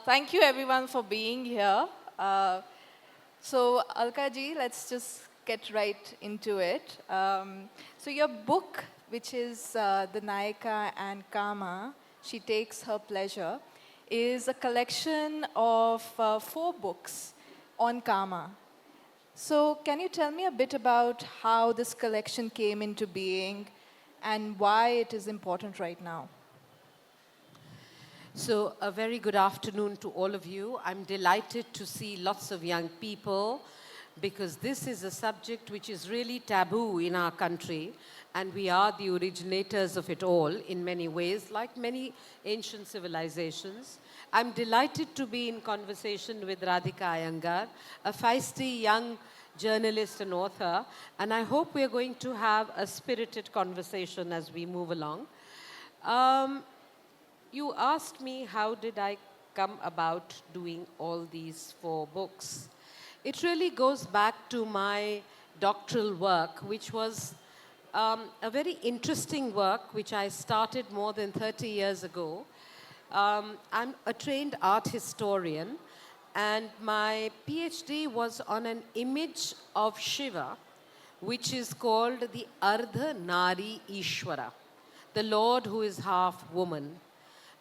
Thank you everyone for being here. So Alka ji, let's just get right into it. So your book, which is The Nayika and Kama, She Takes Her Pleasure, is a collection of 4 books on Kama. So can you tell me a bit about how this collection came into being and why it is important right now? So a very good afternoon to all of you. I'm delighted to see lots of young people because this is a subject which is really taboo in our country, and we are the originators of it all in many ways, like many ancient civilizations. I'm delighted to be in conversation with Radhika Iyengar, a feisty young journalist and author, and I hope we are going to have a spirited conversation as we move along. You asked me how did I come about doing all these 4 books. It really goes back to my doctoral work, which was a very interesting work which I started more than 30 years ago. I'm a trained art historian, and my PhD was on an image of Shiva, which is called the Ardha Nari Ishwara, the Lord who is half woman.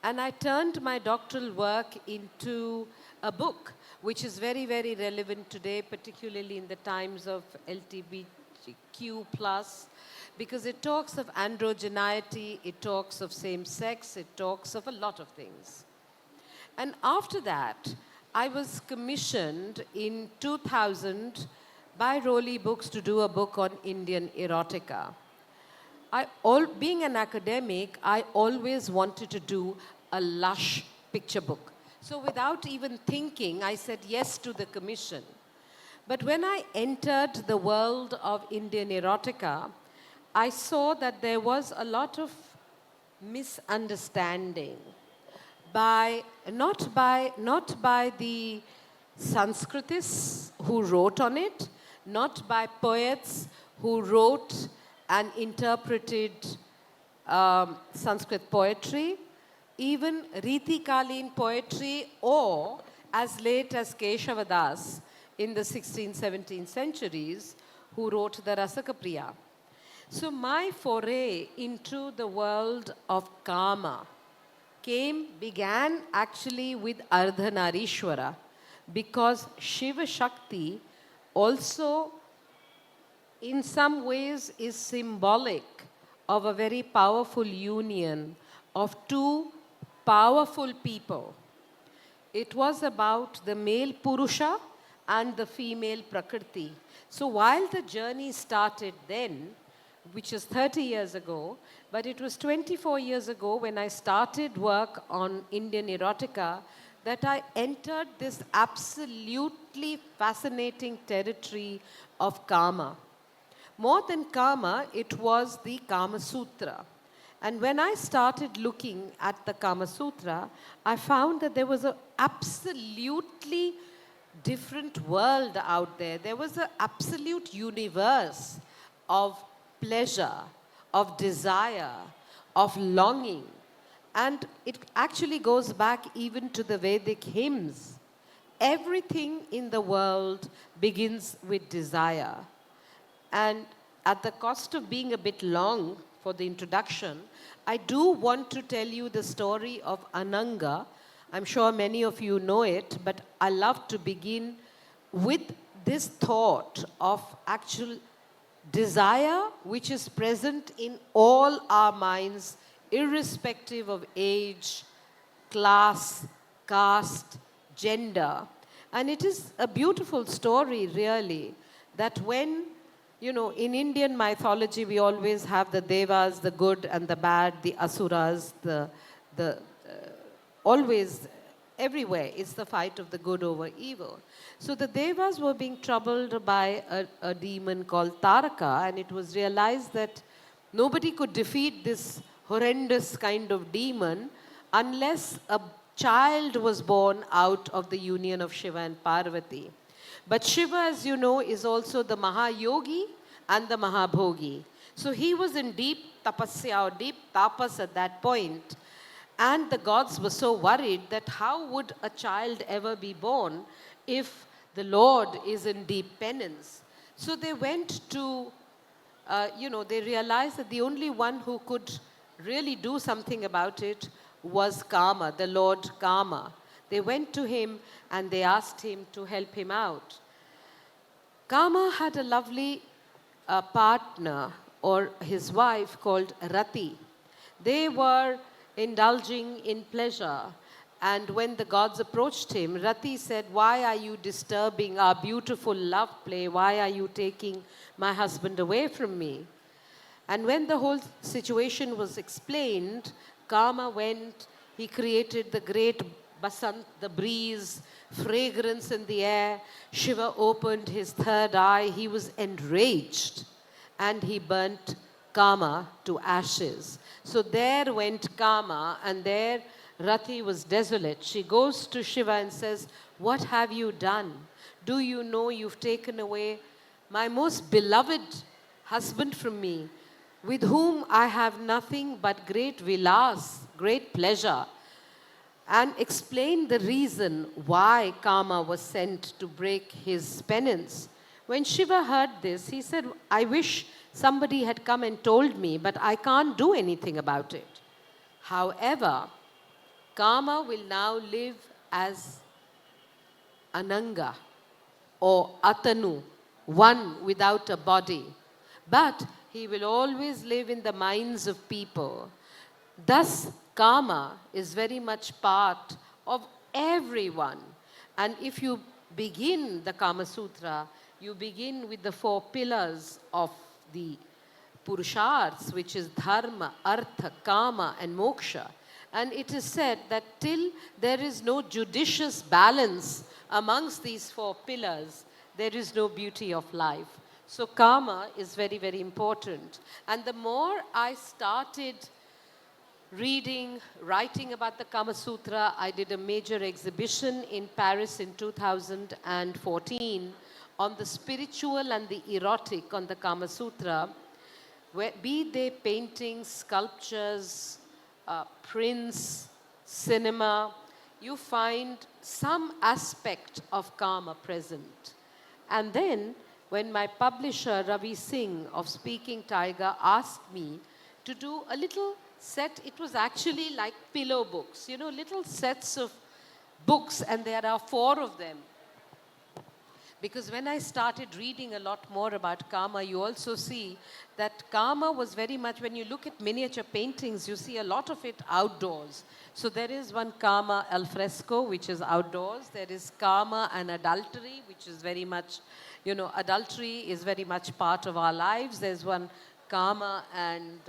And I turned my doctoral work into a book, which is very, very relevant today, particularly in the times of LGBTQ+, because it talks of androgeneity, it talks of same-sex, it talks of a lot of things. And after that, I was commissioned in 2000 by Rowley Books to do a book on Indian erotica. Being an academic, I always wanted to do a lush picture book. So without even thinking, I said yes to the commission. But when I entered the world of Indian erotica, I saw that there was a lot of misunderstanding not by the Sanskritists who wrote on it, not by poets who wrote and interpreted Sanskrit poetry, even Riti-Kalin poetry, or as late as Keshava Das in the 16th, 17th centuries, who wrote the Rasakapriya. So my foray into the world of Kama began actually with Ardhanarishwara, because Shiva Shakti also in some ways is symbolic of a very powerful union of 2 powerful people. It was about the male Purusha and the female Prakriti. So while the journey started then, which is 30 years ago, but it was 24 years ago when I started work on Indian erotica that I entered this absolutely fascinating territory of Kama. More than Kama, it was the Kama Sutra. And when I started looking at the Kama Sutra, I found that there was an absolutely different world out there. There was an absolute universe of pleasure, of desire, of longing. And it actually goes back even to the Vedic hymns. Everything in the world begins with desire. And at the cost of being a bit long for the introduction, I do want to tell you the story of Ananga. I'm sure many of you know it, but I love to begin with this thought of actual desire which is present in all our minds, irrespective of age, class, caste, gender. And it is a beautiful story, really, that when, you know, in Indian mythology, we always have the devas, the good and the bad, the asuras, always, everywhere, it's the fight of the good over evil. So the devas were being troubled by a demon called Taraka, and it was realized that nobody could defeat this horrendous kind of demon unless a child was born out of the union of Shiva and Parvati. But Shiva, as you know, is also the Mahayogi and the Mahabhogi. So he was in deep tapasya or deep tapas at that point. And the gods were so worried that how would a child ever be born if the Lord is in deep penance? So they went to, they realized that the only one who could really do something about it was Kama, the Lord Kama. They went to him and they asked him to help him out. Kama had a lovely partner or his wife called Rati. They were indulging in pleasure. And when the gods approached him, Rati said, "Why are you disturbing our beautiful love play? Why are you taking my husband away from me?" And when the whole situation was explained, Kama went, he created the great basant, the breeze, fragrance in the air. Shiva opened his third eye. He was enraged and he burnt Kama to ashes. So there went Kama, and there Rati was desolate. She goes to Shiva and says, "What have you done? Do you know you've taken away my most beloved husband from me, with whom I have nothing but great vilas, great pleasure?" And explained the reason why Kama was sent to break his penance. When Shiva heard this, he said, "I wish somebody had come and told me, but I can't do anything about it." However, Kama will now live as Ananga or Atanu, one without a body. But he will always live in the minds of people. Thus, Kama is very much part of everyone. And if you begin the Kama Sutra, you begin with the 4 pillars of the Purusharths, which is Dharma, Artha, Kama, and Moksha. And it is said that till there is no judicious balance amongst these 4 pillars, there is no beauty of life. So Kama is very, very important. And the more I started reading, writing about the Kama Sutra, I did a major exhibition in Paris in 2014 on the spiritual and the erotic on the Kama Sutra, where, be they paintings, sculptures, prints, cinema, you find some aspect of Kama present. And then when my publisher Ravi Singh of Speaking Tiger asked me to do a little set, it was actually like pillow books, little sets of books, and there are 4 of them. Because when I started reading a lot more about Kama, you also see that Kama was very much, when you look at miniature paintings, you see a lot of it outdoors. So there is one Kama al fresco, which is outdoors. There is Kama and adultery, which is very much, adultery is very much part of our lives. There's one Kama and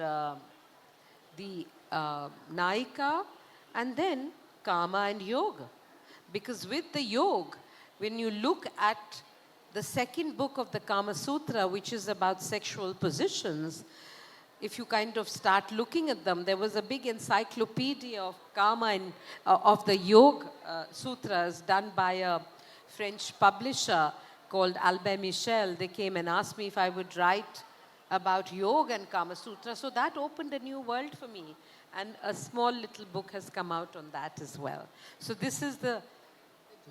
the Nayika, and then Kama and Yoga. Because with the Yoga, when you look at the second book of the Kama Sutra, which is about sexual positions, if you kind of start looking at them, there was a big encyclopedia of Kama and of the Yoga Sutras done by a French publisher called Albert Michel. They came and asked me if I would write about Yoga and Kama Sutra. So that opened a new world for me. And a small little book has come out on that as well. So this is the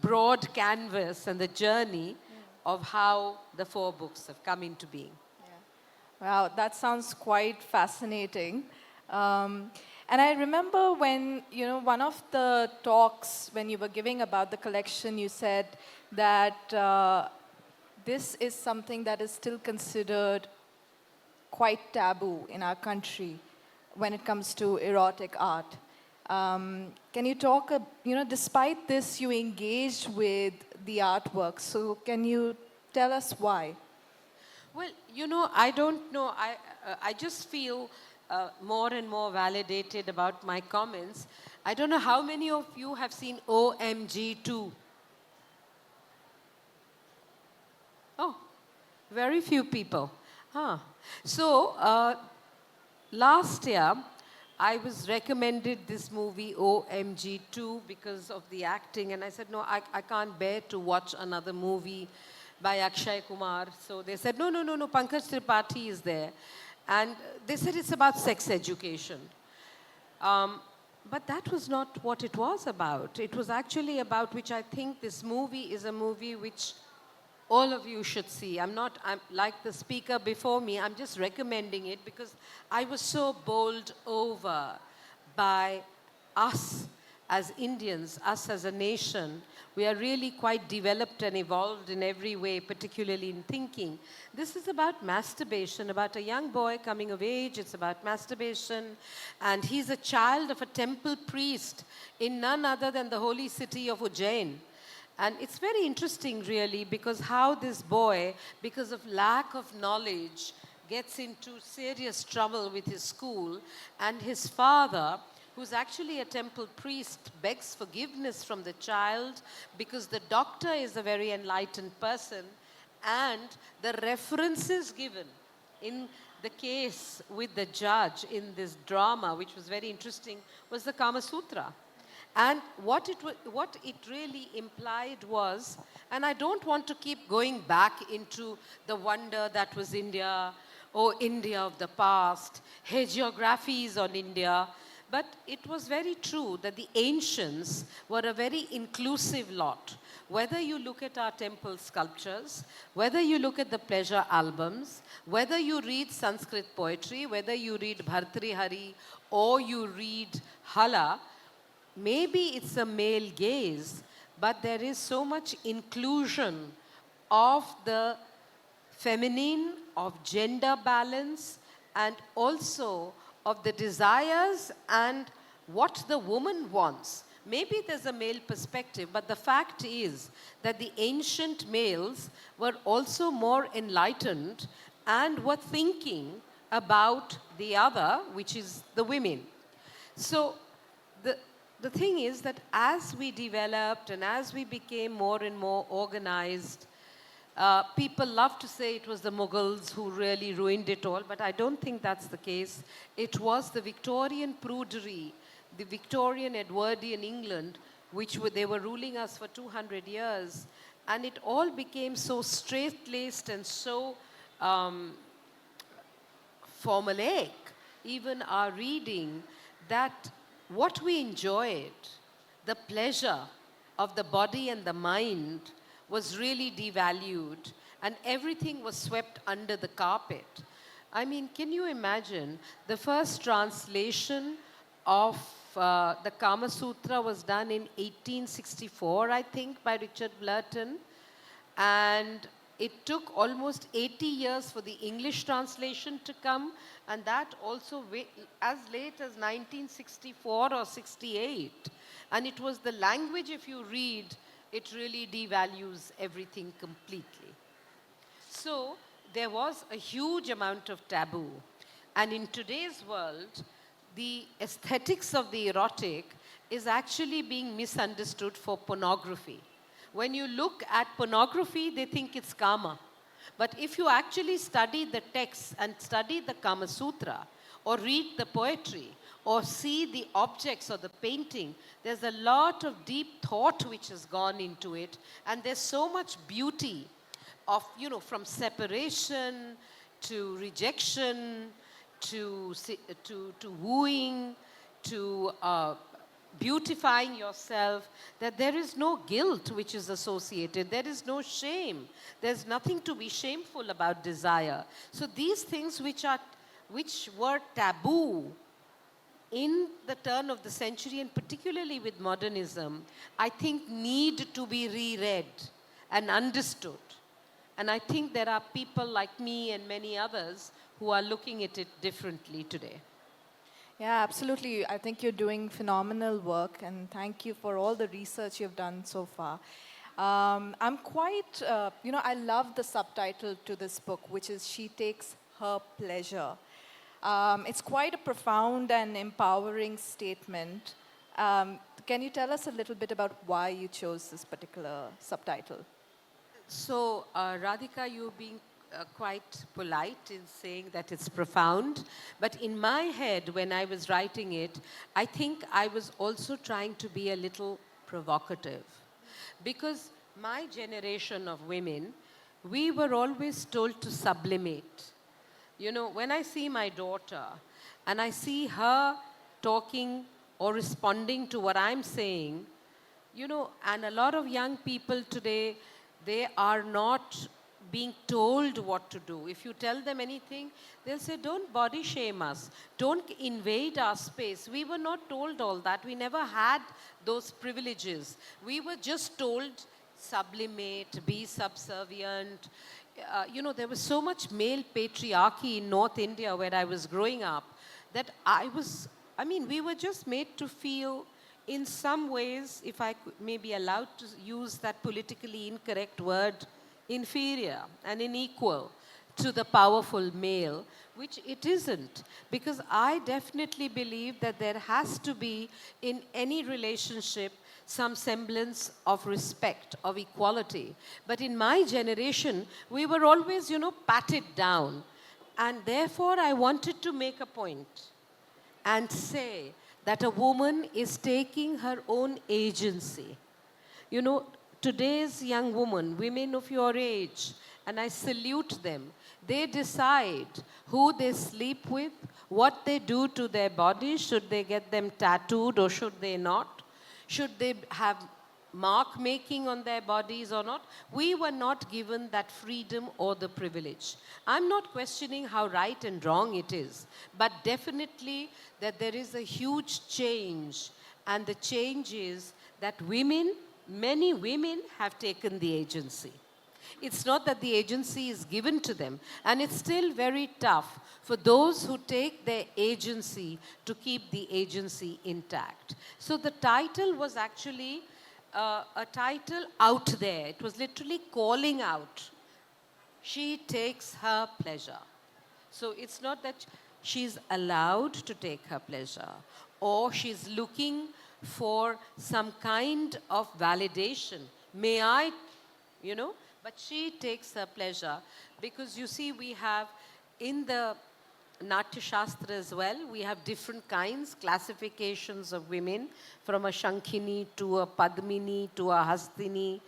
broad canvas and the journey of how the 4 books have come into being. Yeah. Wow, that sounds quite fascinating. And I remember when, one of the talks, when you were giving about the collection, you said that this is something that is still considered quite taboo in our country when it comes to erotic art. Can you talk, despite this, you engaged with the artwork. So can you tell us why? Well, I don't know. I just feel more and more validated about my comments. I don't know how many of you have seen OMG2. Oh, very few people. So, last year, I was recommended this movie OMG2 because of the acting, and I said, no, I can't bear to watch another movie by Akshay Kumar. So they said, no, Pankaj Tripathi is there. And they said it's about sex education. But that was not what it was about. It was actually about, which I think this movie is a movie which all of you should see. I'm like the speaker before me, I'm just recommending it because I was so bowled over by us as Indians, us as a nation. We are really quite developed and evolved in every way, particularly in thinking. This is about masturbation, about a young boy coming of age. It's about masturbation. And he's a child of a temple priest in none other than the holy city of Ujjain. And it's very interesting, really, because how this boy, because of lack of knowledge, gets into serious trouble with his school, and his father, who's actually a temple priest, begs forgiveness from the child because the doctor is a very enlightened person, and the references given in the case with the judge in this drama, which was very interesting, was the Kama Sutra. And what it really implied was, and I don't want to keep going back into the wonder that was India, or India of the past, hagiographies on India, but it was very true that the ancients were a very inclusive lot. Whether you look at our temple sculptures, whether you look at the pleasure albums, whether you read Sanskrit poetry, whether you read Bhartrihari or you read Hala, maybe it's a male gaze, but there is so much inclusion of the feminine, of gender balance, and also of the desires and what the woman wants. Maybe there's a male perspective, but the fact is that the ancient males were also more enlightened and were thinking about the other, which is the women. So the thing is that as we developed and as we became more and more organized, people love to say it was the Mughals who really ruined it all, but I don't think that's the case. It was the Victorian prudery, the Victorian Edwardian England, which they were ruling us for 200 years, and it all became so straight-laced and so formulaic, even our reading, that what we enjoyed, the pleasure of the body and the mind, was really devalued, and everything was swept under the carpet. I mean, can you imagine the first translation of the Kama Sutra was done in 1864, I think, by Richard Blurton, and it took almost 80 years for the English translation to come, and that also as late as 1964 or 68. And it was the language, if you read, it really devalues everything completely. So there was a huge amount of taboo. And in today's world, the aesthetics of the erotic is actually being misunderstood for pornography. When you look at pornography, they think it's Kama. But if you actually study the texts and study the Kama Sutra, or read the poetry, or see the objects or the painting, there's a lot of deep thought which has gone into it. And there's so much beauty of, from separation to rejection, to wooing, to beautifying yourself, that there is no guilt which is associated. There is no shame. There's nothing to be shameful about desire. So these things which were taboo in the turn of the century, and particularly with modernism, I think need to be reread and understood. And I think there are people like me and many others who are looking at it differently today. Yeah, absolutely. I think you're doing phenomenal work, and thank you for all the research you've done so far. I'm quite, I love the subtitle to this book, which is She Takes Her Pleasure. It's quite a profound and empowering statement. Can you tell us a little bit about why you chose this particular subtitle? So, Radhika, you're being quite polite in saying that it's profound. But in my head, when I was writing it, I think I was also trying to be a little provocative. Because my generation of women, we were always told to sublimate. When I see my daughter and I see her talking or responding to what I'm saying, you know, and a lot of young people today, they are not being told what to do. If you tell them anything, they'll say, don't body shame us. Don't invade our space. We were not told all that. We never had those privileges. We were just told sublimate, be subservient. You know, there was so much male patriarchy in North India where I was growing up that we were just made to feel, in some ways, if I may be allowed to use that politically incorrect word, inferior and unequal to the powerful male, which it isn't. Because I definitely believe that there has to be, in any relationship, some semblance of respect, of equality. But in my generation, we were always, you know, patted down. And therefore, I wanted to make a point and say that a woman is taking her own agency. You know, today's young women of your age, and I salute them, they decide who they sleep with, what they do to their bodies, should they get them tattooed or should they not? Should they have mark making on their bodies or not? We were not given that freedom or the privilege. I'm not questioning how right and wrong it is, but definitely that there is a huge change, and the change is that many women have taken the agency. It's not that the agency is given to them, and it's still very tough for those who take their agency to keep the agency intact. So the title was actually a title out there. It was literally calling out. She takes her pleasure. So it's not that she's allowed to take her pleasure or she's looking for some kind of validation. May I, you know? But she takes her pleasure because you see, we have in the Natya Shastra as well, we have different kinds, classifications of women, from a Shankhini to a Padmini to a Hastini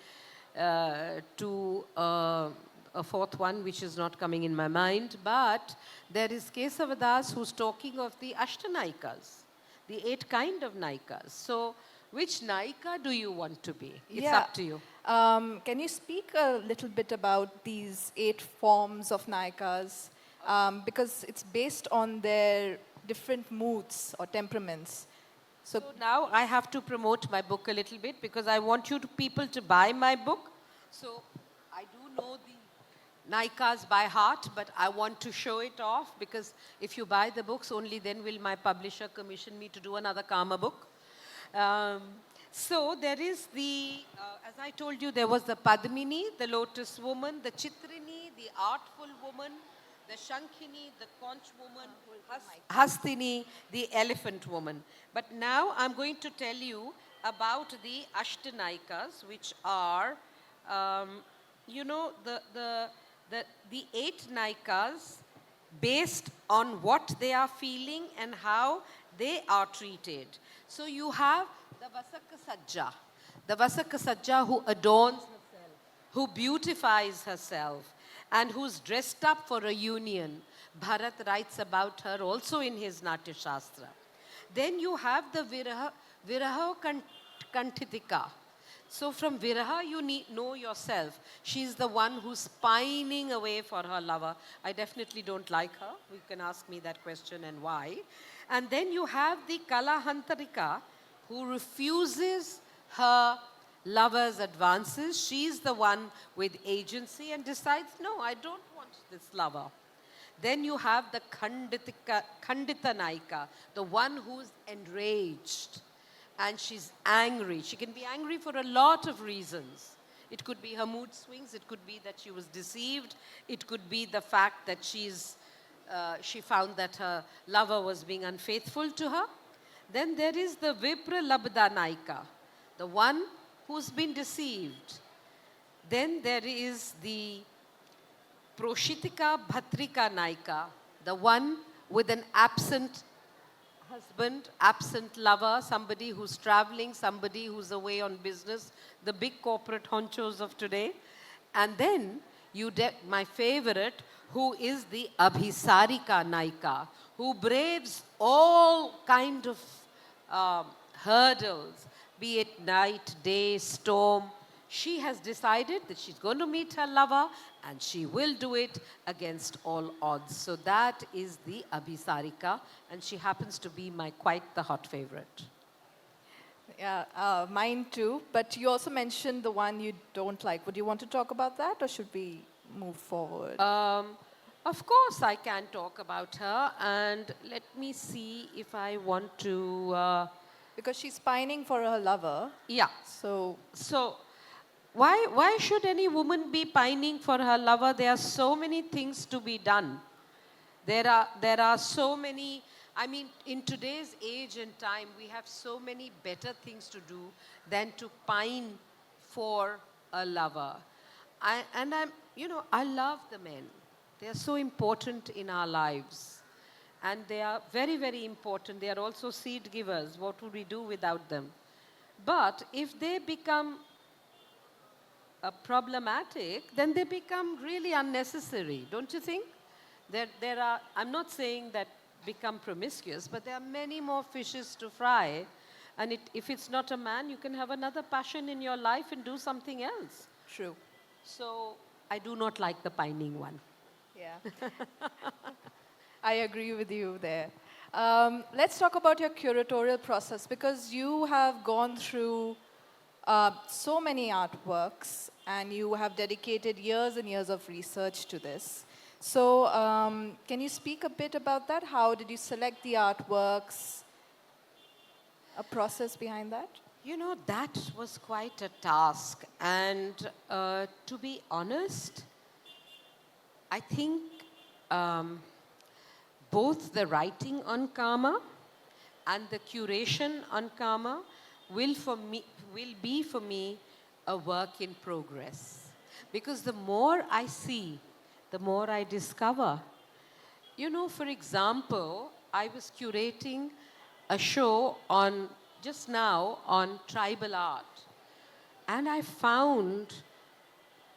to a fourth one which is not coming in my mind. But there is Kesavadas who's talking of the Ashtanayikas, the 8 kind of Nayikas. So which Nayika do you want to be? It's up to you. Can you speak a little bit about these 8 forms of Nayikas? Because it's based on their different moods or temperaments. So now I have to promote my book a little bit because I want people to buy my book. So I do know the Nayikas by heart, but I want to show it off because if you buy the books, only then will my publisher commission me to do another Karma book. So there is as I told you, there was the Padmini, the lotus woman, the Chitrini, the artful woman, the Shankhini, the conch woman, Hastini, the elephant woman. But now I'm going to tell you about the Ashtanayikas, which are, you know, the 8 Nayikas based on what they are feeling and how they are treated. So you have the Vasaka Sajja who adorns herself, who beautifies herself, and who's dressed up for a union. Bharat writes about her also in his Natya Shastra. Then you have the Viraha Kantitika. So from Viraha, you know yourself. She's the one who's pining away for her lover. I definitely don't like her. You can ask me that question and why. And then you have the Kalahantarika, who refuses her lover's advances. She's the one with agency and decides, no, I don't want this lover. Then you have the Khandita Nayika, the one who's enraged and she's angry. She can be angry for a lot of reasons. It could be her mood swings. It could be that she was deceived. It could be the fact that she found that her lover was being unfaithful to her. Then there is the Vipra Labda Nayika, the one who's been deceived. Then there is the Proshitika Bhatrika Nayika, the one with an absent husband, absent lover, somebody who's traveling, somebody who's away on business, the big corporate honchos of today. And then my favorite, who is the Abhisarika Nayika, who braves all kind of hurdles, be it night, day, storm. She has decided that she's going to meet her lover and she will do it against all odds. So that is the Abhisarika, and she happens to be quite the hot favorite. Yeah, mine too. But you also mentioned the one you don't like. Would you want to talk about that, or should we move forward? Of course, I can talk about her, and let me see if I want to. Because she's pining for her lover. Yeah. So Why should any woman be pining for her lover? There are so many things to be done. There are so many. I mean, in today's age and time, we have so many better things to do than to pine for a lover. I love the men. They are so important in our lives. And they are very, very important. They are also seed givers. What would we do without them? But if they become problematic, then they become really unnecessary, don't you think? There are, I'm not saying that become promiscuous, but there are many more fishes to fry. And if it's not a man, you can have another passion in your life and do something else. true. So I do not like the pining one. Yeah. I agree with you there. Let's talk about your curatorial process, because you have gone through so many artworks and you have dedicated years and years of research to this. So can you speak a bit about that? How did you select the artworks? A process behind that? You know, that was quite a task. And to be honest, I think both the writing on karma and the curation on karma will be for me a work in progress. Because the more I see, the more I discover. You know, for example, I was curating a show just now on tribal art. And I found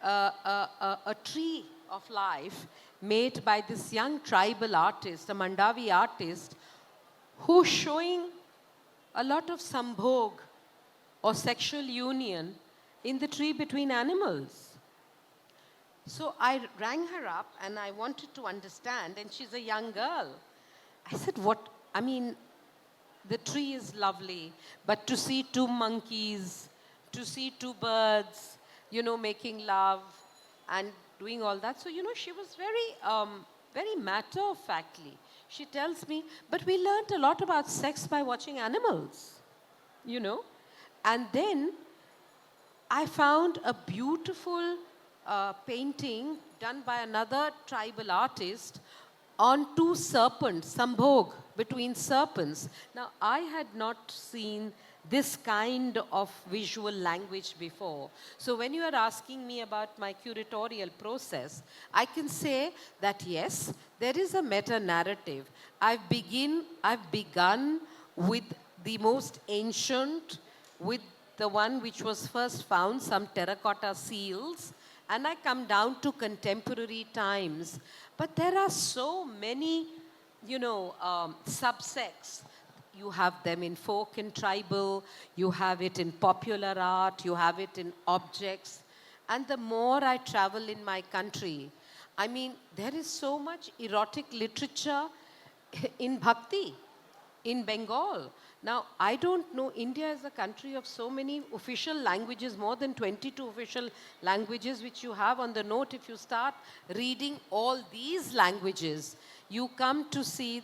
a tree of life made by this young tribal artist, a Mandavi artist, who's showing a lot of sambhog or sexual union in the tree between animals. So I rang her up and I wanted to understand, and she's a young girl. I said, the tree is lovely, but to see two monkeys, to see two birds, making love and doing all that. So, she was very matter-of-factly. She tells me, but we learned a lot about sex by watching animals, And then I found a beautiful painting done by another tribal artist on two serpents, sambhog, between serpents. Now, I had not seen this kind of visual language before. So when you are asking me about my curatorial process, I can say that yes, there is a meta-narrative. I've begun with the most ancient, with the one which was first found, some terracotta seals, and I come down to contemporary times. But there are so many, subsects. You have them in folk and tribal, you have it in popular art, you have it in objects. And the more I travel in my country, there is so much erotic literature in Bhakti, in Bengal. Now, I don't know, India is a country of so many official languages, more than 22 official languages, which you have on the note. If you start reading all these languages, you come to see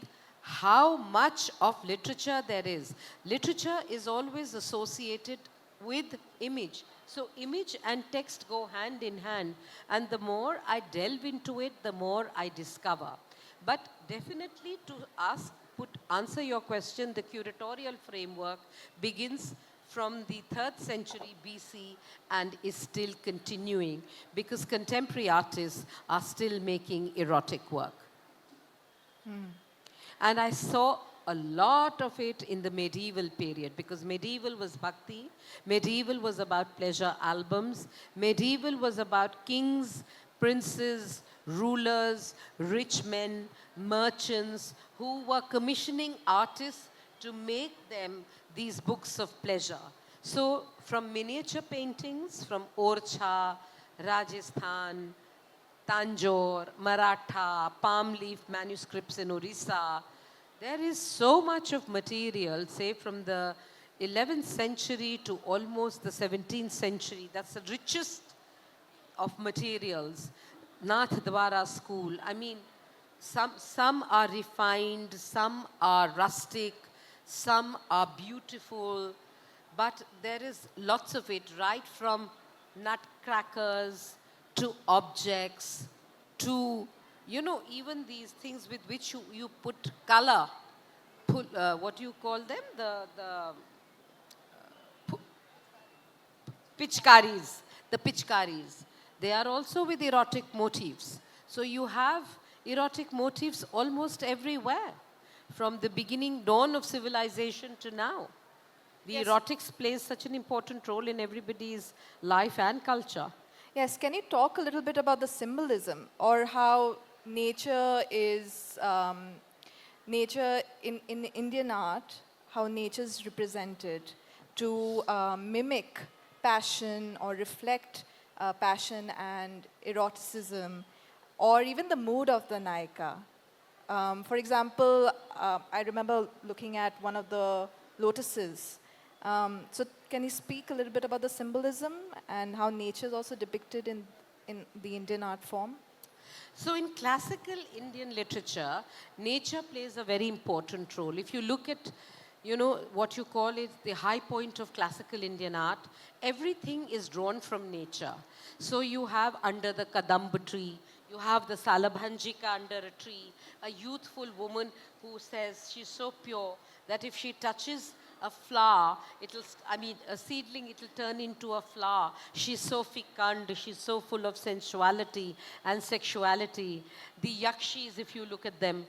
how much of literature there is. Literature is always associated with image. So image and text go hand in hand. And the more I delve into it, the more I discover. But definitely to answer your question, the curatorial framework begins from the 3rd century BC and is still continuing because contemporary artists are still making erotic work. And I saw a lot of it in the medieval period because medieval was bhakti, medieval was about pleasure albums, medieval was about kings, princes, rulers, rich men, merchants who were commissioning artists to make them these books of pleasure. So from miniature paintings from Orcha, Rajasthan, Tanjore, Maratha, palm leaf manuscripts in Orissa, there is so much of material, say from the 11th century to almost the 17th century. That's the richest of materials. Nath Dwara school. I mean, some are refined, some are rustic, some are beautiful, but there is lots of it, right from nutcrackers to objects to, you know, even these things with which you put color. What do you call them? Pitchkaris. The pitchkaris. They are also with erotic motifs. So you have erotic motifs almost everywhere, from the beginning dawn of civilization to now. The Yes. erotics plays such an important role in everybody's life and culture. Yes, can you talk a little bit about the symbolism or how nature is, nature in Indian art, how nature is represented to mimic passion or reflect passion and eroticism or even the mood of the Nayika? For example, I remember looking at one of the lotuses. So can you speak a little bit about the symbolism and how nature is also depicted in the Indian art form? So in classical Indian literature, nature plays a very important role. If you look at, you know, what you call it, the high point of classical Indian art, everything is drawn from nature. So you have under the kadamba tree, you have the salabhanjika under a tree, a youthful woman who says she's so pure that if she touches a flower, a seedling, it'll turn into a flower. She's so fecund, she's so full of sensuality and sexuality. The yakshis, if you look at them,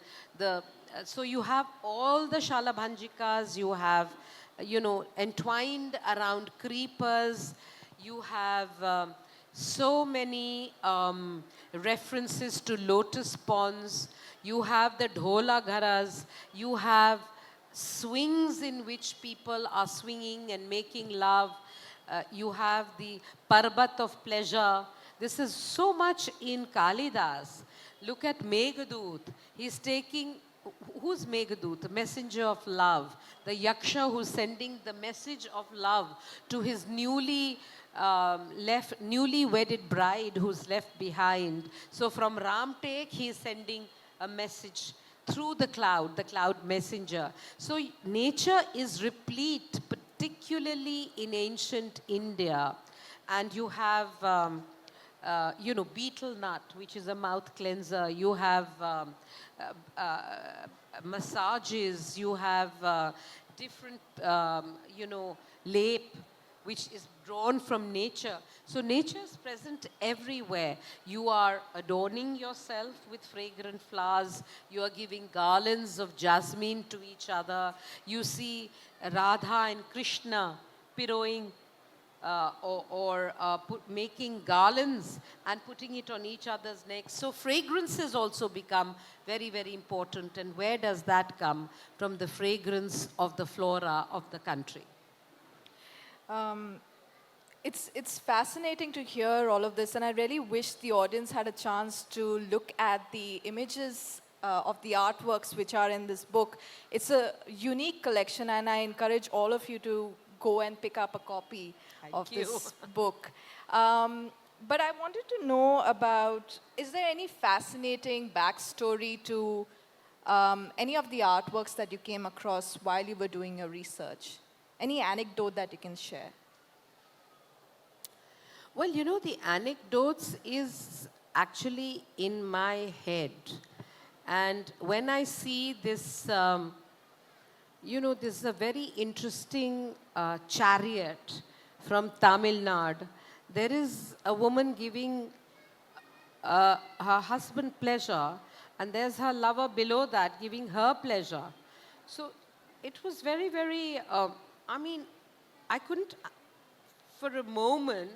so you have all the shalabhanjikas, you have, you know, entwined around creepers, you have so many references to lotus ponds, you have the dhola gharas, you have swings in which people are swinging and making love. You have the parbat of pleasure. This is so much in Kalidas. Look at Meghdut. He's taking, who's Meghdut? The messenger of love. The yaksha who's sending the message of love to his newly wedded bride who's left behind. So from Ramtek, he's sending a message through the cloud messenger. So nature is replete, particularly in ancient India. And you have, you know, betel nut, which is a mouth cleanser. You have massages. You have different, you know, lap, which is drawn from nature. So nature is present everywhere. You are adorning yourself with fragrant flowers. You are giving garlands of jasmine to each other. You see Radha and Krishna pirouing making garlands and putting it on each other's necks. So fragrances also become very, very important. And where does that come? From the fragrance of the flora of the country. It's fascinating to hear all of this, and I really wish the audience had a chance to look at the images of the artworks which are in this book. It's a unique collection, and I encourage all of you to go and pick up a copy of this book. But I wanted to know about, is there any fascinating backstory to any of the artworks that you came across while you were doing your research? Any anecdote that you can share? Well, you know, the anecdotes is actually in my head. And when I see this, you know, this is a very interesting chariot from Tamil Nadu. There is a woman giving her husband pleasure, and there's her lover below that giving her pleasure. So it was very, very, I mean, I couldn't for a moment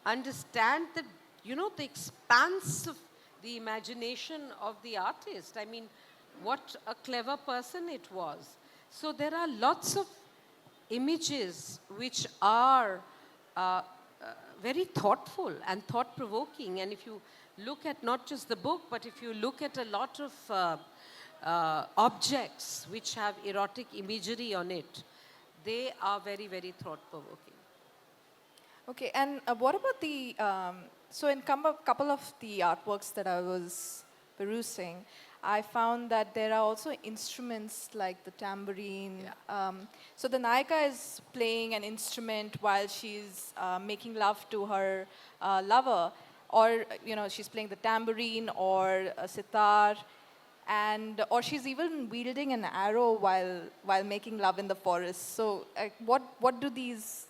understand the, you know, the expanse of the imagination of the artist. I mean, what a clever person it was. So there are lots of images which are very thoughtful and thought-provoking. And if you look at not just the book, but if you look at a lot of objects which have erotic imagery on it, they are very, very thought-provoking. Okay, and what about the, so in couple of the artworks that I was perusing, I found that there are also instruments like the tambourine. Yeah. So the Nayika is playing an instrument while she's making love to her lover, or she's playing the tambourine or a sitar, and or she's even wielding an arrow while making love in the forest. So what do these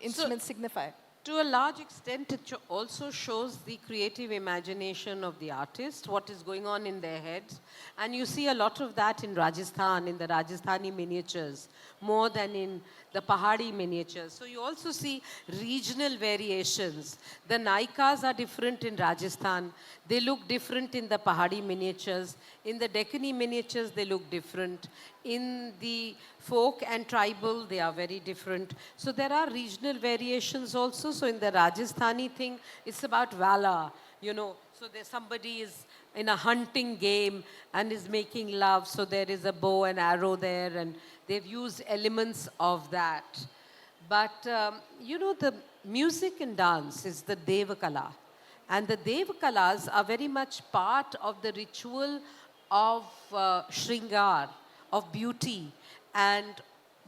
instruments signify? To a large extent, it also shows the creative imagination of the artist, what is going on in their heads. And you see a lot of that in Rajasthan, in the Rajasthani miniatures, more than in the Pahadi miniatures. So you also see regional variations. The Nayikas are different in Rajasthan. They look different in the Pahadi miniatures. In the Deccani miniatures, they look different. In the folk and tribal, they are very different. So there are regional variations also. So in the Rajasthani thing, it's about valor, So there's somebody is in a hunting game and is making love. So there is a bow and arrow there, and they've used elements of that. But, the music and dance is the Devakala. And the Devakalas are very much part of the ritual of Shringar, of beauty. And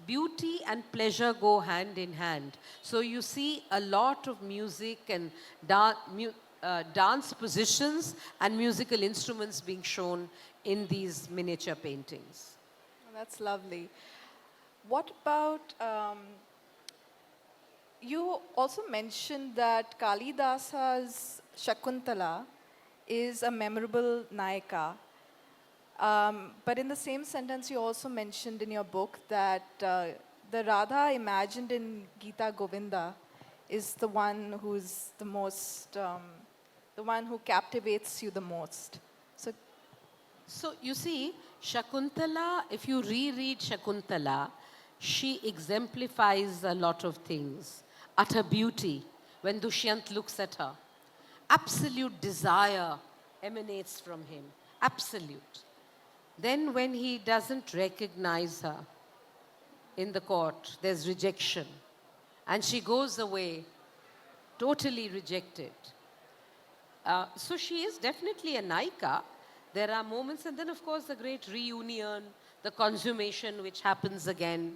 beauty and pleasure go hand in hand. So you see a lot of music and dance positions and musical instruments being shown in these miniature paintings. That's lovely. What about, you also mentioned that Kalidasa's Shakuntala is a memorable Nayika. But in the same sentence, you also mentioned in your book that the Radha imagined in Gita Govinda is the one who's the most, the one who captivates you the most. So you see, Shakuntala, if you reread Shakuntala, she exemplifies a lot of things. Utter beauty, when Dushyant looks at her. Absolute desire emanates from him. Absolute. Then when he doesn't recognize her in the court, there's rejection. And she goes away, totally rejected. So she is definitely a Nayika. There are moments, and then of course the great reunion, the consummation which happens again.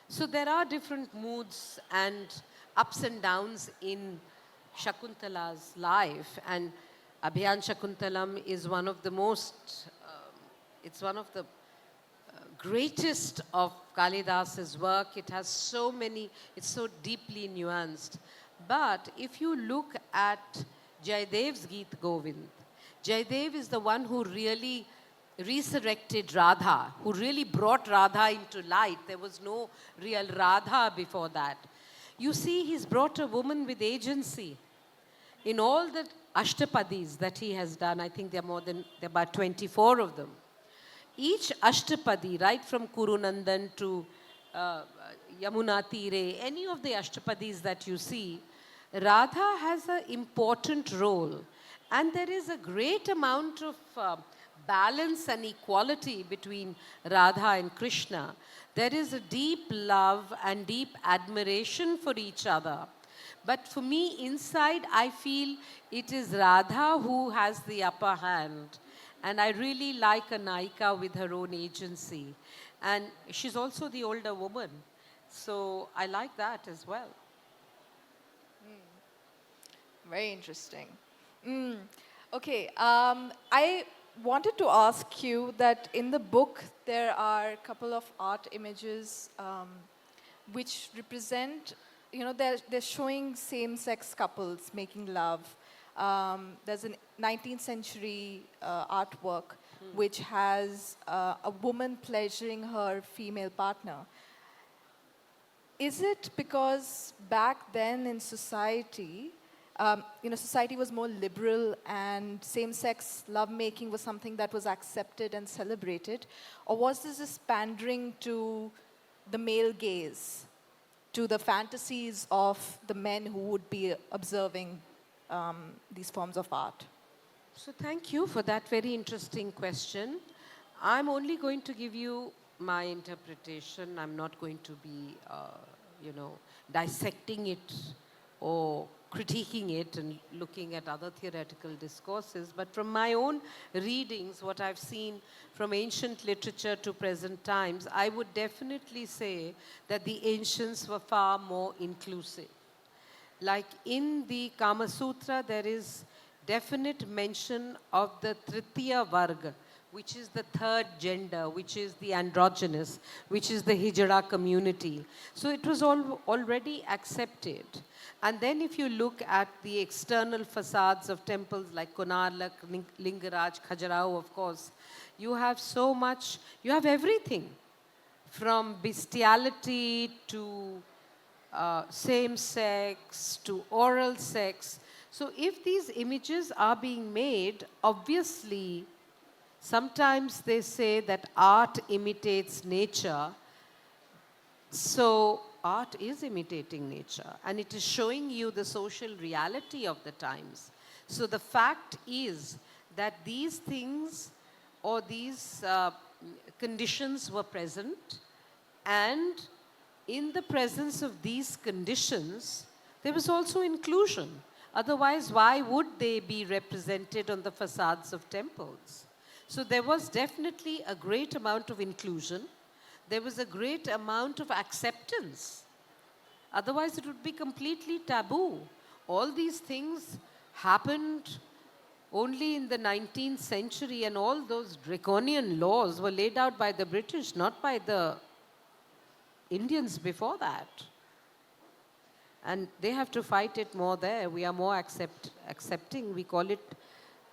So there are different moods and ups and downs in Shakuntala's life. And Abhiyan Shakuntalam is one of the most, it's one of the greatest of Kalidas's work. It has so many, it's so deeply nuanced. But if you look at Jayadev's Geet Govind, Jayadev is the one who really resurrected Radha, who really brought Radha into light. There was no real Radha before that. You see, he's brought a woman with agency. In all the Ashtapadis that he has done, I think there are about 24 of them. Each Ashtapadi, right from Kurunandan to Yamuna Tire, any of the Ashtapadis that you see, Radha has an important role. And there is a great amount of balance and equality between Radha and Krishna. There is a deep love and deep admiration for each other. But for me, inside, I feel it is Radha who has the upper hand. And I really like a Nayika with her own agency. And she's also the older woman. So I like that as well. Very interesting. Okay, I wanted to ask you that in the book there are a couple of art images which represent, they're showing same-sex couples making love. There's a 19th century artwork which has a woman pleasuring her female partner. Is it because back then in society, society was more liberal and same-sex lovemaking was something that was accepted and celebrated? Or was this just pandering to the male gaze, to the fantasies of the men who would be observing these forms of art? So thank you for that very interesting question. I'm only going to give you my interpretation. I'm not going to be, dissecting it or critiquing it and looking at other theoretical discourses. But from my own readings, what I've seen from ancient literature to present times, I would definitely say that the ancients were far more inclusive. Like in the Kama Sutra, there is definite mention of the Tritiya Varga, which is the third gender, which is the androgynous, which is the Hijra community. So it was already accepted. And then if you look at the external facades of temples like Konark, Lingaraj, Khajuraho, of course, you have so much, you have everything from bestiality to same-sex to oral sex. So if these images are being made, obviously, sometimes they say that art imitates nature. So art is imitating nature, and it is showing you the social reality of the times. So the fact is that these things or these conditions were present, and in the presence of these conditions, there was also inclusion. Otherwise, why would they be represented on the facades of temples? So there was definitely a great amount of inclusion. There was a great amount of acceptance. Otherwise, it would be completely taboo. All these things happened only in the 19th century, and all those draconian laws were laid out by the British, not by the Indians before that. And they have to fight it more there. We are more accepting. We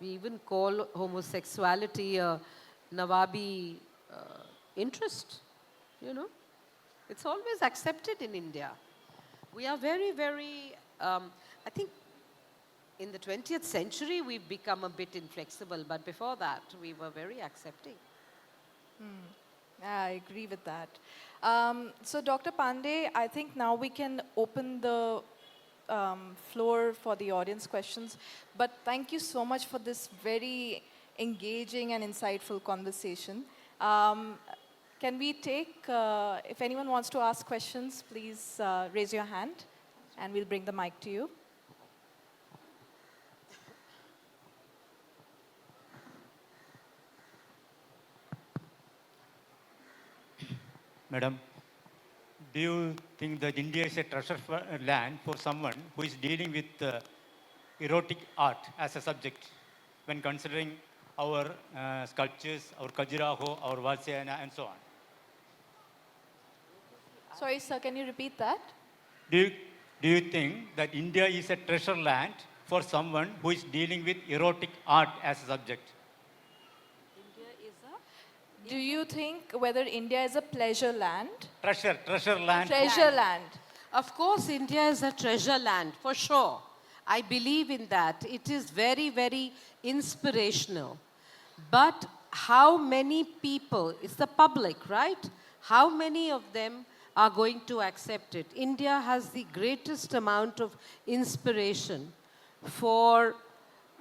even call homosexuality a Nawabi interest, It's always accepted in India. We are very, very, I think in the 20th century, we've become a bit inflexible, but before that, we were very accepting. Yeah, I agree with that. So Dr. Pandey, I think now we can open the floor for the audience questions. But thank you so much for this very engaging and insightful conversation. Can we take, if anyone wants to ask questions, please raise your hand and we'll bring the mic to you. Madam, do you think that India is a treasure land for someone who is dealing with erotic art as a subject when considering our sculptures, our Khajuraho, our Valsayana, and so on? Sorry, sir, can you repeat that? Do you think that India is a treasure land for someone who is dealing with erotic art as a subject? Do you think whether India is a pleasure land? Treasure land. Treasure land. Of course, India is a treasure land, for sure. I believe in that. It is very, very inspirational. But how many people, it's the public, right? How many of them are going to accept it? India has the greatest amount of inspiration for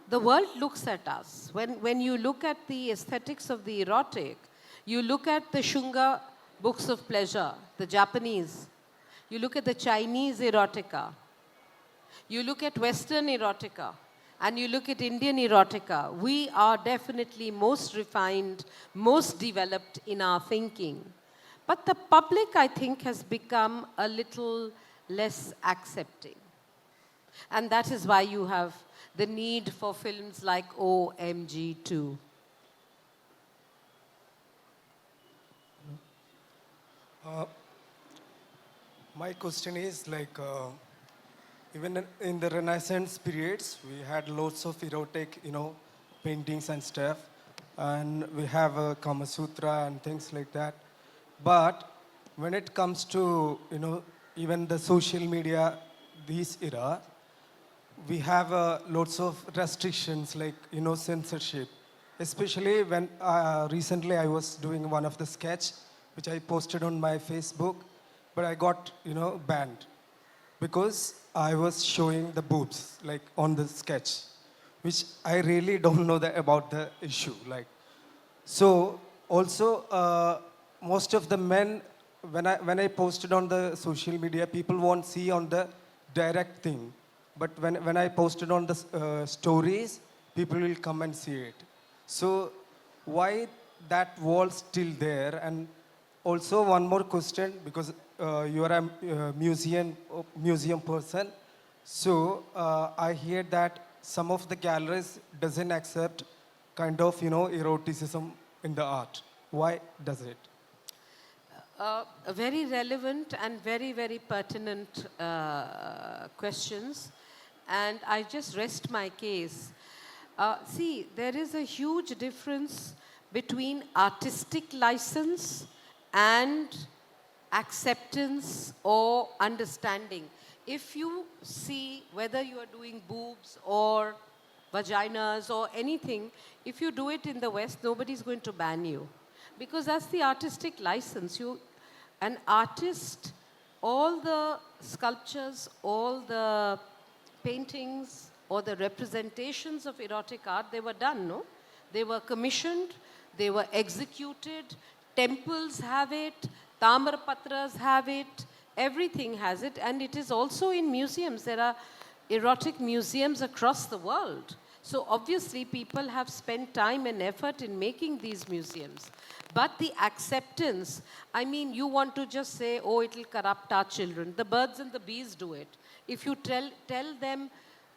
the world looks at us. When you look at the aesthetics of the erotic, you look at the Shunga books of pleasure, the Japanese. You look at the Chinese erotica. You look at Western erotica. And you look at Indian erotica. We are definitely most refined, most developed in our thinking. But the public, I think, has become a little less accepting. And that is why you have the need for films like OMG2. My question is even in the Renaissance periods, we had lots of erotic, paintings and stuff, and we have Kama Sutra and things like that. But when it comes to, even the social media, this era, we have lots of restrictions like, censorship. Especially when recently I was doing one of the sketch, which I posted on my Facebook, but I got, banned because I was showing the boobs, like on the sketch, which I really don't know about the issue. Like, so also, most of the men, when I posted on the social media, people won't see on the direct thing. But when I posted on the stories, people will come and see it. So why that wall still there? And also one more question, because you are a museum person. So I hear that some of the galleries doesn't accept kind of, eroticism in the art. Why does it? Very relevant and very, very pertinent questions. And I just rest my case. See, there is a huge difference between artistic license and acceptance or understanding. If you see whether you are doing boobs or vaginas or anything, if you do it in the West, nobody's going to ban you. Because that's the artistic license. An artist, all the sculptures, all the paintings or the representations of erotic art, they were done, no? They were commissioned, they were executed, temples have it, Tamarpatras have it, everything has it, and it is also in museums. There are erotic museums across the world. So obviously people have spent time and effort in making these museums. But the acceptance, I mean, you want to just say, oh, it'll corrupt our children. The birds and the bees do it. If you tell them,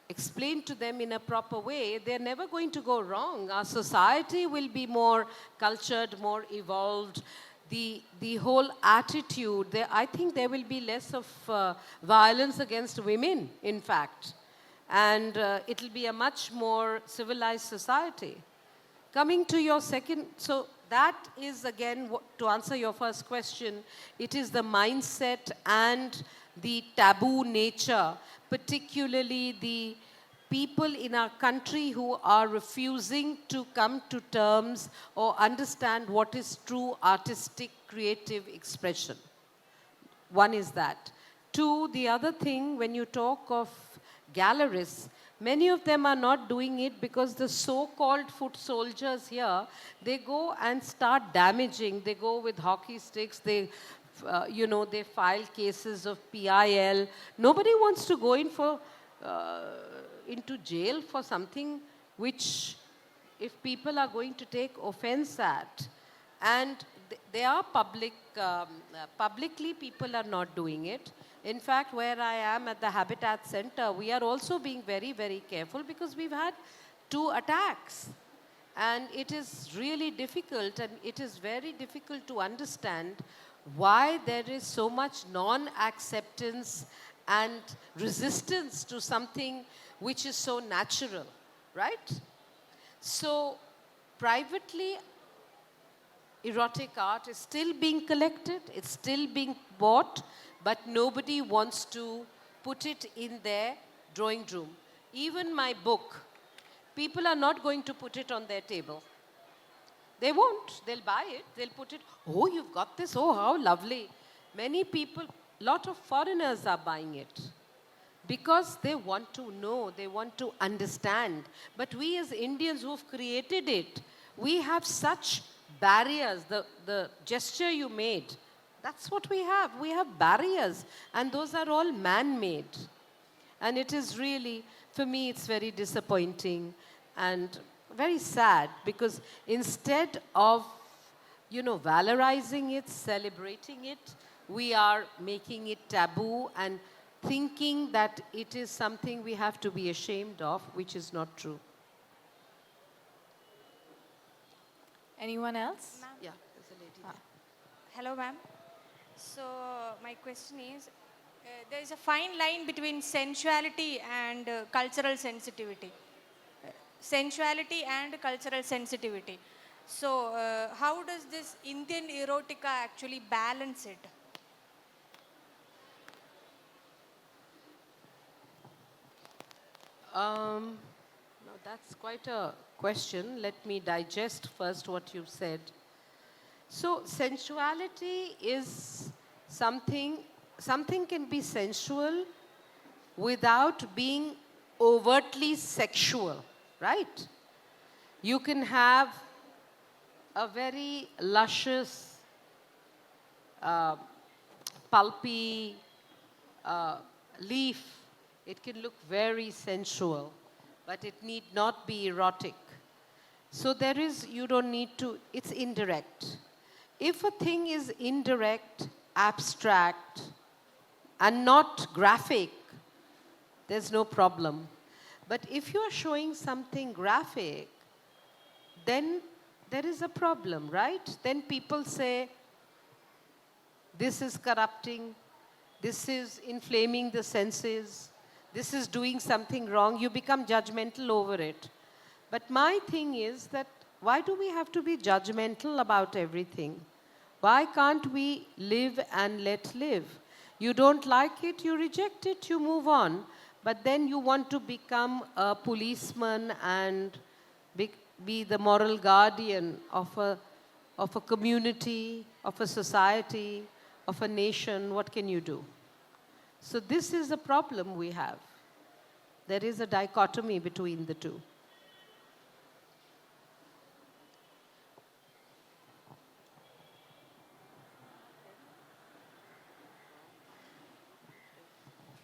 explain to them in a proper way, they're never going to go wrong. Our society will be more cultured, more evolved. The whole attitude, I think there will be less of violence against women, in fact. And it'll be a much more civilized society. Coming to your second, so that is again, to answer your first question, it is the mindset and the taboo nature, particularly the people in our country who are refusing to come to terms or understand what is true artistic creative expression. One is that. Two, the other thing, when you talk of galleries, many of them are not doing it because the so-called foot soldiers here, they go and start damaging. They go with hockey sticks. They, they file cases of PIL. Nobody wants to go into jail for something which, if people are going to take offense at, and they are publicly people are not doing it. In fact, where I am at the Habitat Center, we are also being very, very careful because we've had 2 attacks. And it is really difficult, and it is very difficult to understand why there is so much non-acceptance and resistance to something which is so natural, right? So, privately, erotic art is still being collected, it's still being bought, but nobody wants to put it in their drawing room. Even my book, people are not going to put it on their table. They won't. They'll buy it. They'll put it, oh, you've got this. Oh, how lovely. Many people, lot of foreigners are buying it because they want to know, they want to understand. But we as Indians who've created it, we have such barriers. The gesture you made, that's what we have. We have barriers, and those are all man-made. And it is really, for me, it's very disappointing and very sad because instead of, valorizing it, celebrating it, we are making it taboo and thinking that it is something we have to be ashamed of, which is not true. Anyone else? Yeah, there's a lady there. Hello, ma'am. So, my question is, there is a fine line between sensuality and cultural sensitivity. Sensuality and cultural sensitivity. So, how does this Indian erotica actually balance it? Now that's quite a question. Let me digest first what you've said. So sensuality is something can be sensual without being overtly sexual, right? You can have a very luscious, pulpy leaf. It can look very sensual, but it need not be erotic. So there is, you don't need to, it's indirect. If a thing is indirect, abstract, and not graphic, there's no problem. But if you are showing something graphic, then there is a problem, right? Then people say, this is corrupting, this is inflaming the senses, this is doing something wrong. You become judgmental over it. But my thing is that why do we have to be judgmental about everything? Why can't we live and let live? You don't like it, you reject it, you move on. But then you want to become a policeman and be the moral guardian of a community, of a society, of a nation. What can you do? So this is a problem we have. There is a dichotomy between the two.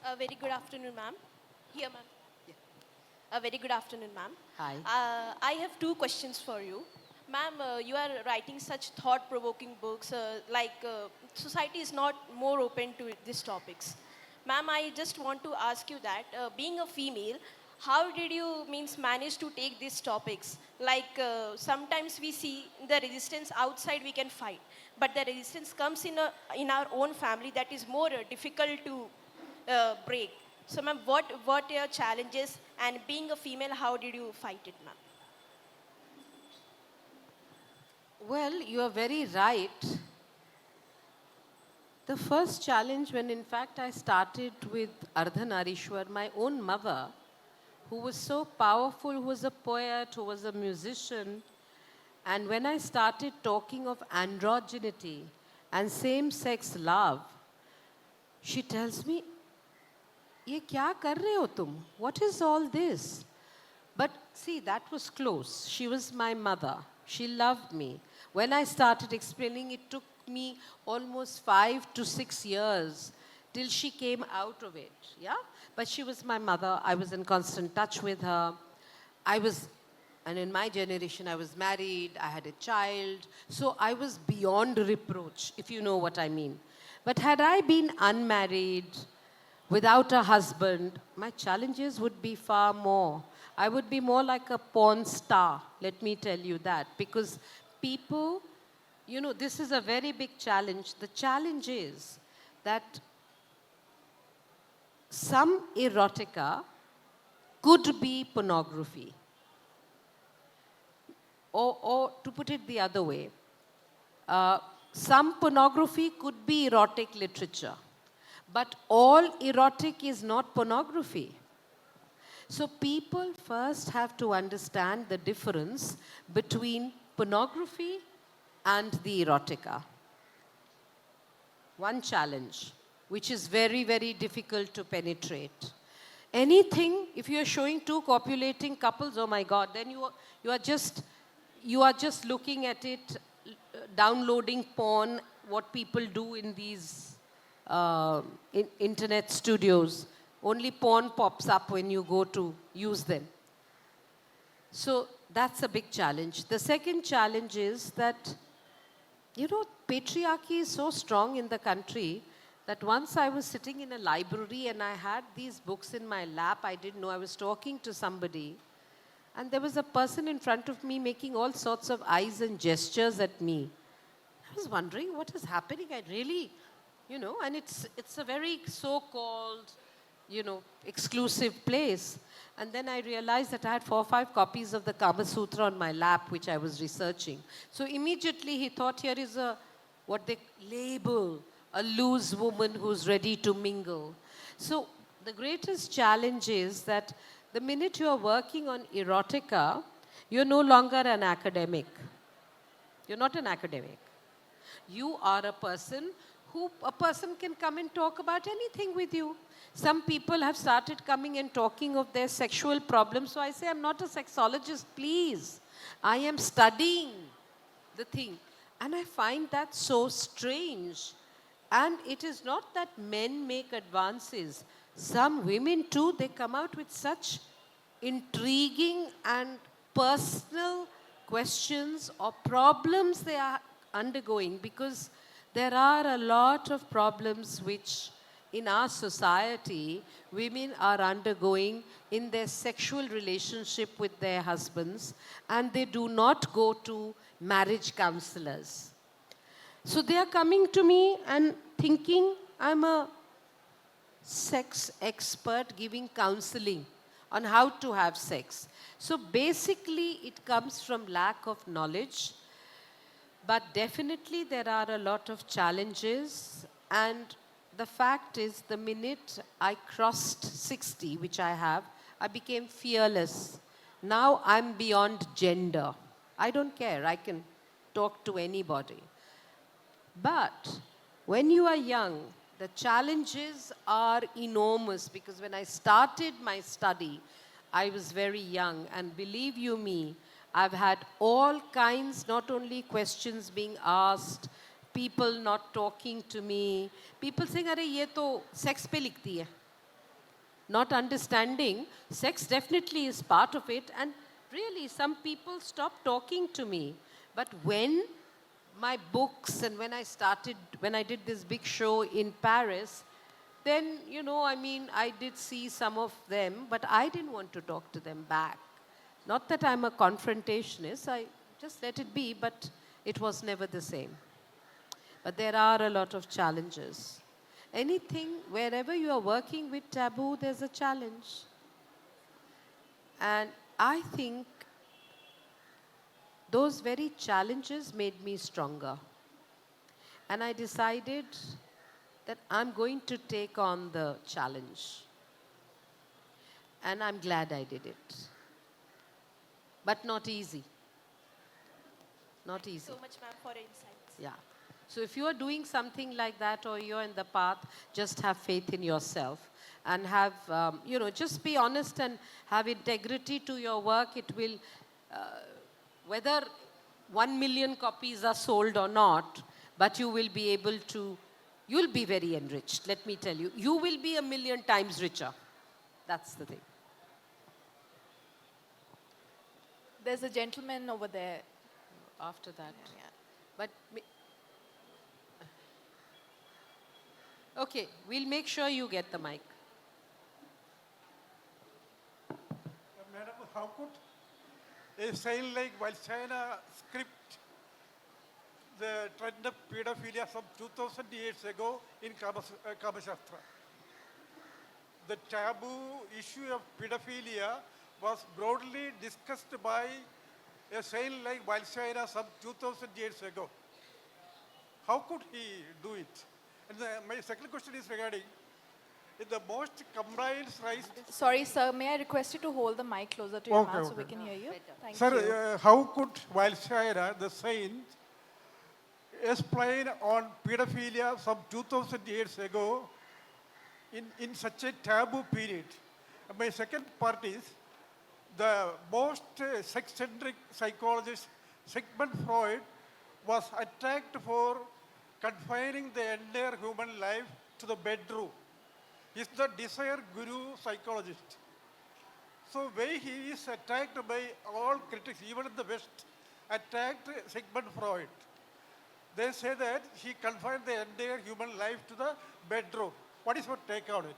A very good afternoon, ma'am. Here, ma'am. A very good afternoon, ma'am. Hi. I have two questions for you. Ma'am, you are writing such thought-provoking books, society is not more open to these topics. Ma'am, I just want to ask you that, being a female, how did you manage to take these topics? Sometimes we see the resistance outside we can fight, but the resistance comes in our own family that is more difficult to break. So, ma'am, what are your challenges? And being a female, how did you fight it, ma'am? Well, you are very right. The first challenge when in fact I started with Ardhanarishwar, my own mother, who was so powerful, who was a poet, who was a musician, and when I started talking of androgyny and same-sex love, she tells me, "Ye kya kar rahe ho tum? What is all this?" But see, that was close. She was my mother. She loved me. When I started explaining, it took me almost 5 to 6 years till she came out of it. Yeah? But she was my mother. I was in constant touch with her. And in my generation, I was married, I had a child. So I was beyond reproach, if you know what I mean. But had I been unmarried, without a husband, my challenges would be far more. I would be more like a porn star, let me tell you that. Because people, this is a very big challenge. The challenge is that some erotica could be pornography. Or to put it the other way, some pornography could be erotic literature. But all erotic is not pornography. So people first have to understand the difference between pornography and the erotica. One challenge, which is very, very difficult to penetrate. Anything, if you are showing two copulating couples, oh my God, then you are just looking at it, downloading porn, what people do in these internet studios. Only porn pops up when you go to use them. So that's a big challenge. The second challenge is that, patriarchy is so strong in the country that once I was sitting in a library and I had these books in my lap, I didn't know, I was talking to somebody, and there was a person in front of me making all sorts of eyes and gestures at me. I was wondering what is happening. I really, and it's a very so-called, exclusive place. And then I realized that I had 4 or 5 copies of the Kama Sutra on my lap, which I was researching. So immediately he thought, here is what they label a loose woman who's ready to mingle. So the greatest challenge is that the minute you are working on erotica, you're no longer an academic. You're not an academic. You are a person a person can come and talk about anything with you. Some people have started coming and talking of their sexual problems. So I say, I'm not a sexologist, please. I am studying the thing. And I find that so strange. And it is not that men make advances. Some women too, they come out with such intriguing and personal questions or problems they are undergoing, because there are a lot of problems which in our society women are undergoing in their sexual relationship with their husbands, and they do not go to marriage counselors. So they are coming to me and thinking I'm a sex expert giving counseling on how to have sex. So basically it comes from lack of knowledge, but definitely there are a lot of challenges. And the fact is, the minute I crossed 60, which I have, I became fearless. Now I'm beyond gender. I don't care, I can talk to anybody. But when you are young, the challenges are enormous, because when I started my study, I was very young, and believe you me, I've had all kinds, not only questions being asked, people not talking to me, people saying, "Arey, ye to sex pe likhti hai." Not understanding, sex definitely is part of it, and really some people stopped talking to me. But when my books and when I did this big show in Paris, then, I did see some of them, but I didn't want to talk to them back. Not that I'm a confrontationist, I just let it be, but it was never the same. But there are a lot of challenges. Anything, wherever you are working with taboo, there's a challenge. And I think those very challenges made me stronger. And I decided that I'm going to take on the challenge. And I'm glad I did it. But not easy. Not easy. So much, ma'am, for your insights. Yeah. So if you are doing something like that, or you're in the path, just have faith in yourself and have, just be honest and have integrity to your work. It will, whether 1 million copies are sold or not, but you will be able to, you'll be very enriched, let me tell you. You will be 1 million times richer. That's the thing. There's a gentleman over there. After that. Yeah. But, okay, we'll make sure you get the mic. Madam, how could a sign like Valshana script the trend of pedophilia some 2000 years ago in Kama Shastra? The taboo issue of pedophilia was broadly discussed by a saint like Valshana some 2000 years ago. How could he do it? And my second question is regarding the most compliance rights. Sorry, sir, may I request you to hold the mic closer to your mouth so we can hear you? Thank you. Sir, how could Valshana, the saint, explain on pedophilia some 2000 years ago in such a taboo period? And my second part is, the most sex-centric psychologist, Sigmund Freud, was attacked for confining the entire human life to the bedroom. He's the desire guru psychologist. So why he is attacked by all critics, even in the West, attacked Sigmund Freud. They say that he confined the entire human life to the bedroom. What is your take on it?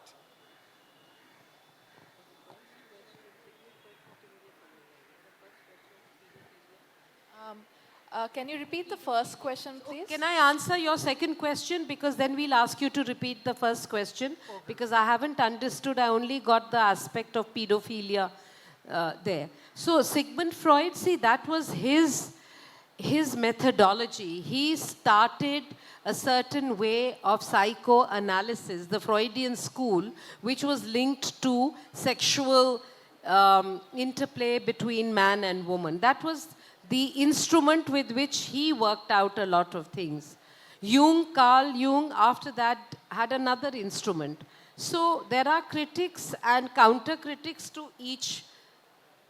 Can you repeat the first question, please? Can I answer your second question? Because then we'll ask you to repeat the first question. Okay. Because I haven't understood. I only got the aspect of pedophilia there. So Sigmund Freud, see, that was his methodology. He started a certain way of psychoanalysis, the Freudian school, which was linked to sexual interplay between man and woman. That was the instrument with which he worked out a lot of things. Carl Jung, after that, had another instrument. So there are critics and counter-critics to each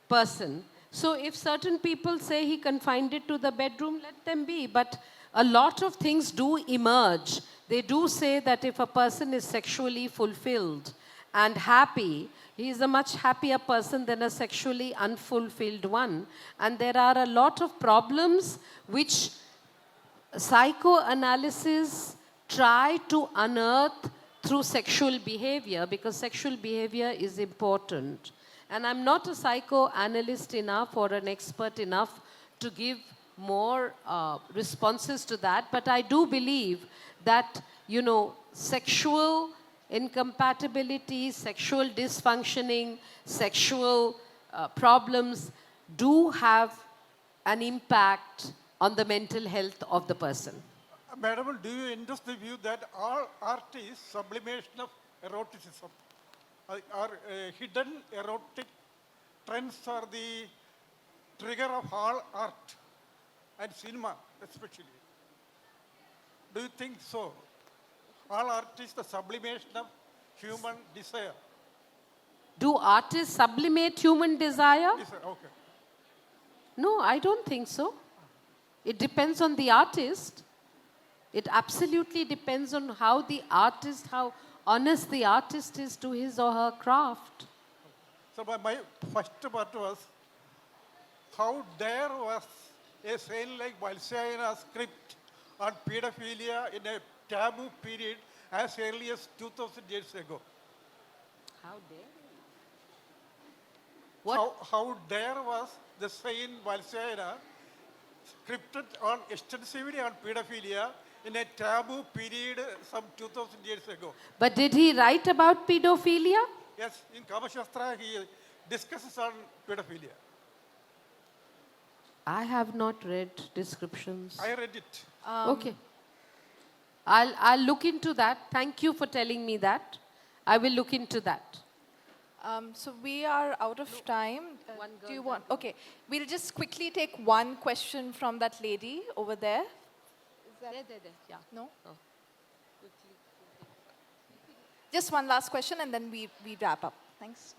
person. So if certain people say he confined it to the bedroom, let them be. But a lot of things do emerge. They do say that if a person is sexually fulfilled and happy, he is a much happier person than a sexually unfulfilled one. And there are a lot of problems which psychoanalysis try to unearth through sexual behavior, because sexual behavior is important. And I'm not a psychoanalyst enough or an expert enough to give more responses to that, but I do believe that, sexual incompatibility, sexual dysfunctioning, sexual problems do have an impact on the mental health of the person. Madam, do you endorse the view that all art is sublimation of eroticism? Or hidden erotic trends are the trigger of all art and cinema especially? Do you think so? All art is the sublimation of human desire. Do artists sublimate human desire? Desire, okay. No, I don't think so. It depends on the artist. It absolutely depends on how honest the artist is to his or her craft. So my first part was, how dare was a sale like Valsayana's script on pedophilia in a taboo period as early as 2000 years ago? How dare? How dare was the Saint Valsayana scripted on extensively on pedophilia in a taboo period some 2000 years ago? But did he write about pedophilia? Yes, in Kamashastra he discusses on pedophilia. I have not read descriptions. I read it. Okay. I'll look into that. Thank you for telling me that. I will look into that. So we are out of time. one girl Do you want? Okay, we'll just quickly take one question from that lady over there. There. Yeah. No? Oh. Just one last question and then we wrap up. Thanks.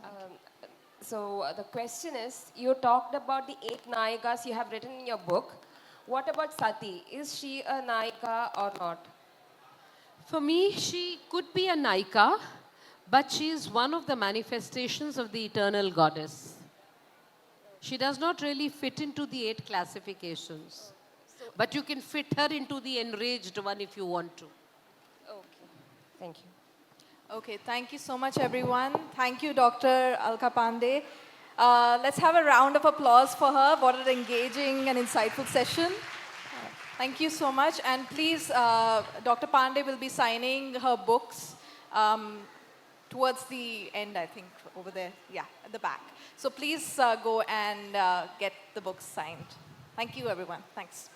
So the question is, you talked about the 8 Nayikas you have written in your book. What about Sati? Is she a Nayika or not? For me, she could be a Nayika, but she is one of the manifestations of the eternal goddess. She does not really fit into the 8 classifications. But you can fit her into the enraged one if you want to. Okay, thank you. Okay, thank you so much, everyone. Thank you, Dr. Alka Pande. Let's have a round of applause for her. What an engaging and insightful session. Thank you so much. And please, Dr. Pande will be signing her books towards the end, I think, over there. Yeah, at the back. So please go and get the books signed. Thank you, everyone. Thanks.